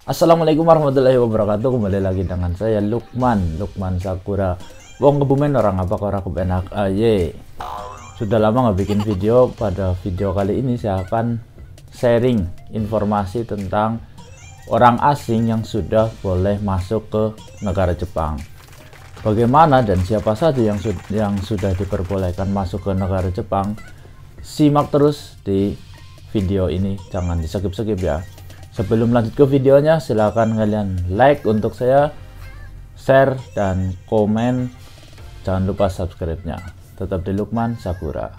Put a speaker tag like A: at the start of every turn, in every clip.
A: Assalamualaikum warahmatullahi wabarakatuh. Kembali lagi dengan saya Lukman Sakura. Wong kebumen orang apa orang kebenak aye. Sudah lama nggak bikin video. Pada video kali ini saya akan sharing informasi tentang orang asing yang sudah boleh masuk ke negara Jepang. Bagaimana dan siapa saja yang sudah diperbolehkan masuk ke negara Jepang? Simak terus di video ini, jangan di skip ya. Sebelum lanjut ke videonya, silahkan kalian like untuk saya, share dan komen. Jangan lupa subscribe-nya. Tetap di Lukman Sakura.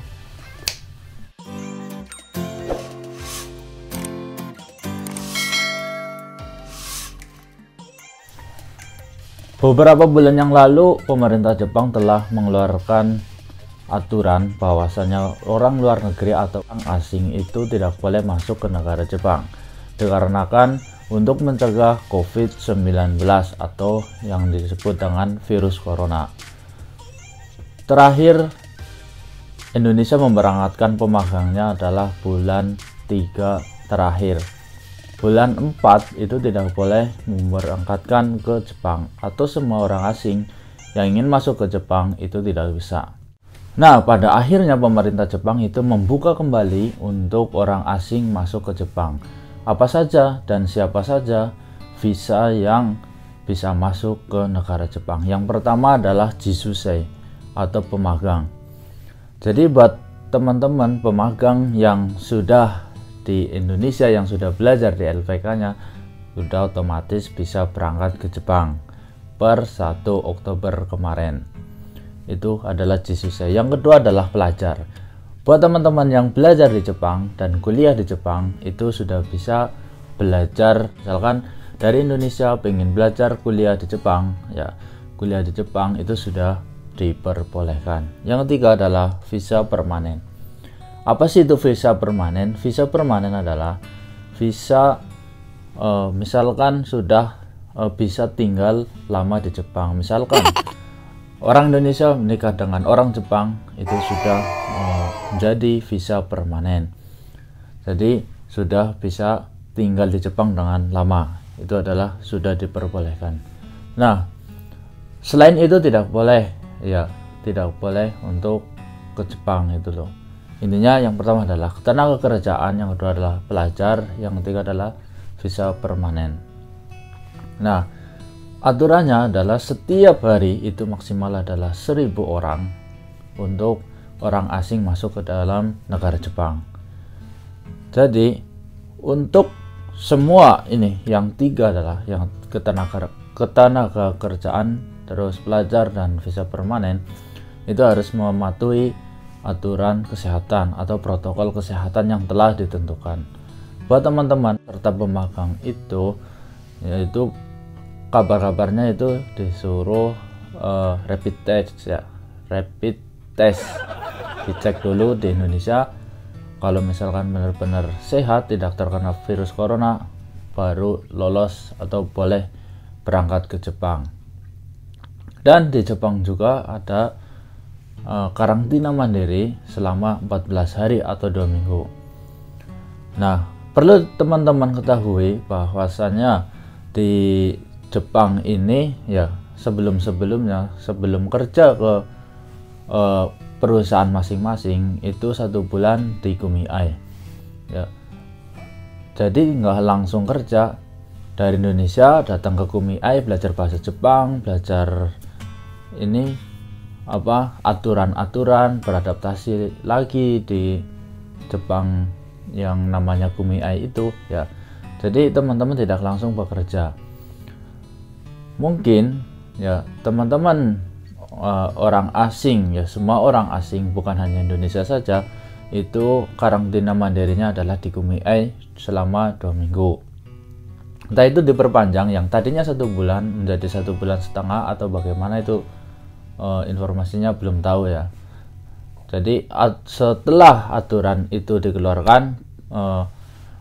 A: Beberapa bulan yang lalu, pemerintah Jepang telah mengeluarkan aturan bahwasanya orang luar negeri atau orang asing itu tidak boleh masuk ke negara Jepang. Dikarenakan untuk mencegah COVID-19 atau yang disebut dengan virus corona. Terakhir, Indonesia memberangkatkan pemagangnya adalah bulan 3 terakhir. Bulan 4 itu tidak boleh memberangkatkan ke Jepang, atau semua orang asing yang ingin masuk ke Jepang itu tidak bisa. Nah, pada akhirnya pemerintah Jepang itu membuka kembali untuk orang asing masuk ke Jepang. Apa saja dan siapa saja visa yang bisa masuk ke negara Jepang. Yang pertama adalah jisusei atau pemagang. Jadi buat teman-teman pemagang yang sudah di Indonesia, yang sudah belajar di LPK-nya, sudah otomatis bisa berangkat ke Jepang per 1 Oktober kemarin. Itu adalah jisusei. Yang kedua adalah pelajar. Buat teman-teman yang belajar di Jepang dan kuliah di Jepang, itu sudah bisa belajar, misalkan dari Indonesia pengen belajar kuliah di Jepang, ya kuliah di Jepang itu sudah diperbolehkan. Yang ketiga adalah visa permanen. Apa sih itu visa permanen? Visa permanen adalah visa misalkan sudah bisa tinggal lama di Jepang. Misalkan orang Indonesia menikah dengan orang Jepang, itu sudah menjadi visa permanen. Jadi sudah bisa tinggal di Jepang dengan lama. Itu adalah sudah diperbolehkan. Nah, selain itu tidak boleh, ya tidak boleh untuk ke Jepang itu loh. Intinya yang pertama adalah tenaga kerjaan, yang kedua adalah pelajar, yang ketiga adalah visa permanen. Nah, aturannya adalah setiap hari itu maksimal adalah 1.000 orang untuk orang asing masuk ke dalam negara Jepang. Jadi untuk semua ini yang tiga adalah yang ketenaga kerjaan, terus pelajar dan visa permanen, itu harus mematuhi aturan kesehatan atau protokol kesehatan yang telah ditentukan. Buat teman-teman serta pemagang itu, yaitu kabar-kabarnya itu disuruh rapid test ya, rapid test, dicek dulu di Indonesia. Kalau misalkan benar-benar sehat, tidak terkena virus corona, baru lolos atau boleh berangkat ke Jepang. Dan di Jepang juga ada karantina mandiri selama 14 hari atau 2 minggu. Nah, perlu teman-teman ketahui bahwasannya di Jepang ini ya sebelum-sebelumnya, sebelum kerja ke perusahaan masing-masing itu 1 bulan di kumiai ya. Jadi nggak langsung kerja dari Indonesia datang ke kumiai, belajar bahasa Jepang, belajar ini aturan-aturan, beradaptasi lagi di Jepang yang namanya kumiai itu ya. Jadi teman-teman tidak langsung bekerja. Mungkin ya teman-teman orang asing ya, semua orang asing bukan hanya Indonesia saja, itu karantina mandirinya adalah di kumiai selama 2 minggu. Entah itu diperpanjang, yang tadinya 1 bulan menjadi 1,5 bulan atau bagaimana itu informasinya belum tahu ya. Jadi setelah aturan itu dikeluarkan,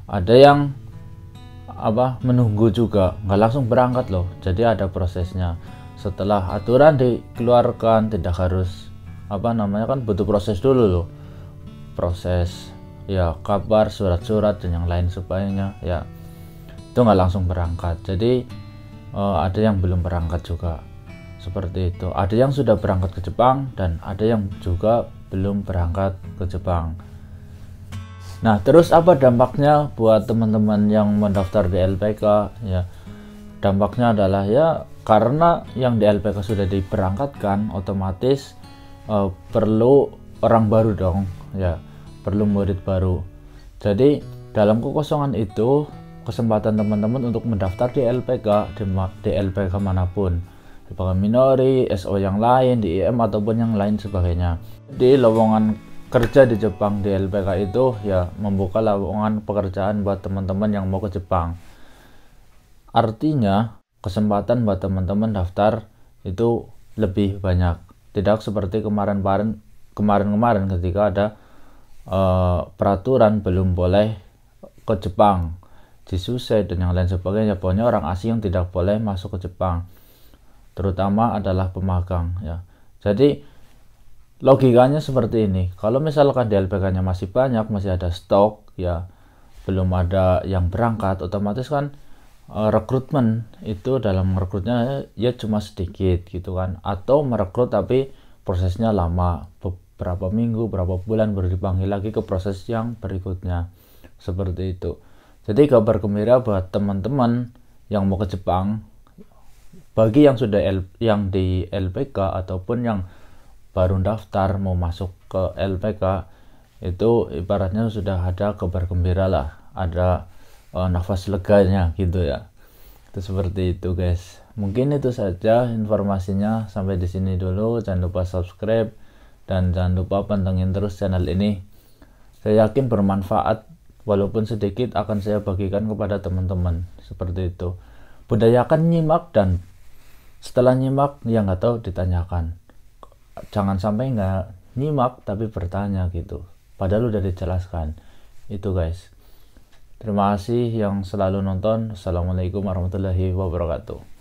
A: ada yang menunggu juga, nggak langsung berangkat loh. Jadi ada prosesnya. Setelah aturan dikeluarkan, tidak harus kan butuh proses dulu loh, proses ya kabar, surat-surat dan yang lain sebagainya ya. itu nggak langsung berangkat. Jadi ada yang belum berangkat juga, seperti itu. Ada yang sudah berangkat ke Jepang dan ada yang juga belum berangkat ke Jepang. Nah, terus apa dampaknya buat teman-teman yang mendaftar di LPK? Ya, dampaknya adalah ya karena yang di LPK sudah diberangkatkan, otomatis perlu orang baru dong, ya perlu murid baru. Jadi dalam kekosongan itu kesempatan teman-teman untuk mendaftar di LPK, di LPK manapun, LPK Minori, SO yang lain, di IM ataupun yang lain sebagainya. Di lowongan kerja di Jepang di LPK itu ya membuka lowongan pekerjaan buat teman-teman yang mau ke Jepang. Artinya kesempatan buat teman-teman daftar itu lebih banyak. Tidak seperti kemarin-kemarin ketika ada peraturan belum boleh ke Jepang, Jisuse dan yang lain sebagainya. Pokoknya orang asing yang tidak boleh masuk ke Jepang, terutama adalah pemagang ya. Jadi logikanya seperti ini. Kalau misalkan di LPK-nya masih banyak, masih ada stok ya, belum ada yang berangkat, otomatis kan rekrutmen itu dalam merekrutnya ya cuma sedikit gitu kan, atau merekrut tapi prosesnya lama, beberapa minggu, berapa bulan baru dipanggil lagi ke proses yang berikutnya, seperti itu. Jadi kabar gembira buat teman-teman yang mau ke Jepang, bagi yang sudah yang di LPK ataupun yang baru daftar mau masuk ke LPK, itu ibaratnya sudah ada kabar gembira lah, ada nafas leganya gitu ya. Itu seperti itu guys. Mungkin itu saja informasinya, sampai di sini dulu. Jangan lupa subscribe dan jangan lupa pantengin terus channel ini. Saya yakin bermanfaat, walaupun sedikit akan saya bagikan kepada teman-teman, seperti itu. Budayakan nyimak, dan setelah nyimak yang nggak tahu ditanyakan. Jangan sampai nggak nyimak tapi bertanya gitu, padahal udah dijelaskan. Itu guys. Terima kasih yang selalu nonton. Assalamualaikum warahmatullahi wabarakatuh.